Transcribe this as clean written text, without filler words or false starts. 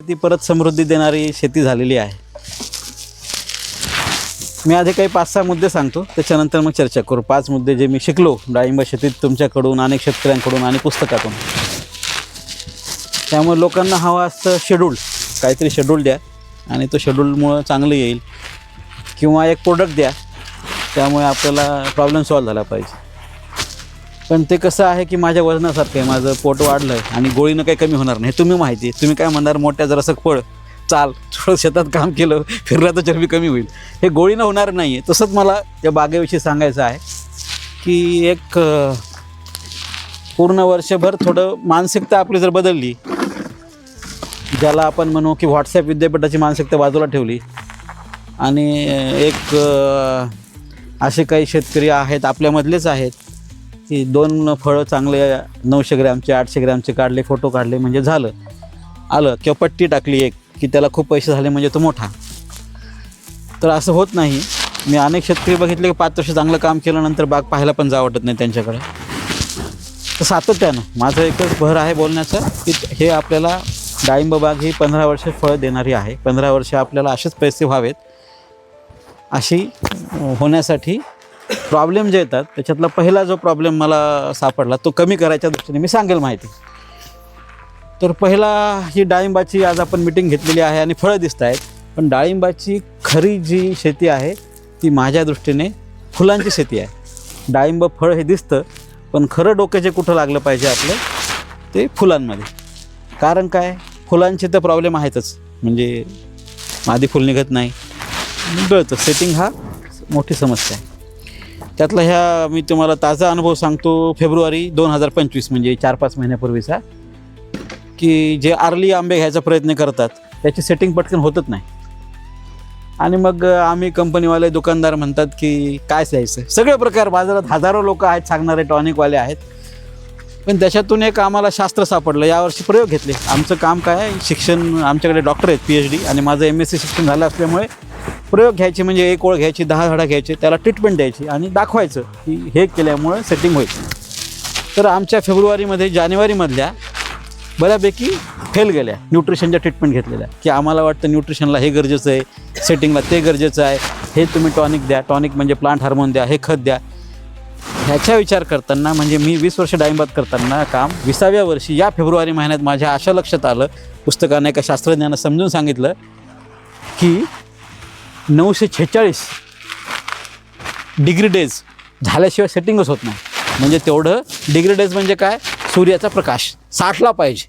ती परत समृद्धी देणारी शेती झालेली आहे. मी आधी काही 5-6 मुद्दे सांगतो, त्याच्यानंतर मग चर्चा करू. 5 मुद्दे जे मी शिकलो डाळिंब शेतीत तुमच्याकडून, अनेक शेतकऱ्यांकडून आणि पुस्तकातून. त्यामुळे लोकांना हवं असतं शेड्यूल, काहीतरी शेड्यूल द्या आणि तो शेड्यूलमुळं चांगलं येईल. किंवा एक प्रोडक्ट द्या, त्यामुळे आपल्याला प्रॉब्लेम सॉल्व्ह झाला पाहिजे. पण ते कसं आहे की माझ्या वजनासारखं आहे, माझं पोट वाढलं आहे आणि गोळीनं काही कमी होणार नाही. तुम्ही माहिती आहे, तुम्ही काय म्हणणार, मोठ्या जरासं पळ, चाल, थोडं शेतात काम केलं, फिरला तर चरबी कमी होईल. हे गोळीनं होणार नाही आहे. तसंच मला या बागेविषयी सांगायचं आहे की एक पूर्ण वर्षभर थोडं मानसिकता आपली जर बदलली, ज्याला आपण म्हणू की व्हॉट्सॲप विद्यापीठाची मानसिकता बाजूला ठेवली आणि एक असे काही शेतकरी आहेत, आपल्यामधलेच आहेत, की 2 फळं चांगले 900 ग्रॅमचे 800 ग्रॅमचे काढले, फोटो काढले म्हणजे झालं, आलं. किंवा पट्टी टाकली एक की त्याला खूप पैसे झाले म्हणजे तो मोठा. तर असं होत नाही. मी अनेक शेतकरी बघितले की 5 वर्ष चांगलं काम केल्यानंतर बाग पाहायला पण जावं वाटत नाही त्यांच्याकडे. तर सातत्यानं माझं एकच भर आहे बोलण्याचं की हे आपल्याला डाळिंब बाग ही 15 वर्ष फळं देणारी आहे. 15 वर्ष आपल्याला असेच पैसे व्हावेत, अशी होण्यासाठी प्रॉब्लेम जे येतात त्याच्यातला पहिला जो प्रॉब्लेम मला सापडला तो कमी करायच्या दृष्टीने मी सांगेल माहिती. तर पहिला ही डाळिंबाची आज आपण मीटिंग घेतलेली आहे आणि फळं दिसत आहेत, पण डाळिंबाची खरी जी शेती आहे ती माझ्या दृष्टीने फुलांची शेती आहे. डाळिंब फळ हे दिसतं, पण खरं डोकं जे कुठं लागलं पाहिजे आपलं ते फुलांमध्ये. कारण काय, फुलांचे तर प्रॉब्लेम आहेतच, म्हणजे आधी फुल निघत नाही, गळतं. सेटिंग हा मोठी समस्या आहे. त्यातला ह्या मी तुम्हाला ताजा अनुभव सांगतो. फेब्रुवारी 2025 म्हणजे 4-5 महिन्यापूर्वीचा, की जे आर्ली आंबे घ्यायचा प्रयत्न करतात त्याची सेटिंग पटकन होतच नाही. आणि मग आम्ही कंपनीवाले दुकानदार म्हणतात की काय द्यायचं, सगळे प्रकार बाजारात हजारो लोक आहेत सांगणारे, टॉनिकवाले आहेत. पण त्याच्यातून एक आम्हाला शास्त्र सापडलं. यावर्षी प्रयोग घेतले. आमचं काम काय आहे, शिक्षण, आमच्याकडे डॉक्टर आहेत PhD आणि माझं MSc शिक्षण झालं असल्यामुळे प्रयोग घ्यायचे म्हणजे एक ओळ घ्यायची, 10 झाडं घ्यायची, त्याला ट्रीटमेंट द्यायची आणि दाखवायचं की हे केल्यामुळं सेटिंग होईल. तर आमच्या फेब्रुवारीमध्ये जानेवारीमधल्या बऱ्यापैकी फेल गेल्या न्यूट्रिशनच्या ट्रीटमेंट घेतलेल्या, की आम्हाला वाटतं न्यूट्रिशनला हे गरजेचं आहे, सेटिंगला ते गरजेचं आहे, हे तुम्ही टॉनिक द्या, टॉनिक म्हणजे प्लांट हार्मोन द्या, हे खत द्या. ह्याचा विचार करताना म्हणजे मी 20 वर्ष डाळिंबात करताना काम 20व्या वर्षी या फेब्रुवारी महिन्यात माझ्या अशा लक्षात आलं, पुस्तकाने एका शास्त्रज्ञानं समजून सांगितलं की 946 डिग्री डेज झाल्याशिवाय सेटिंगच होत नाही. म्हणजे तेवढं डिग्री डेज म्हणजे काय, सूर्याचा प्रकाश 60ला पाहिजे.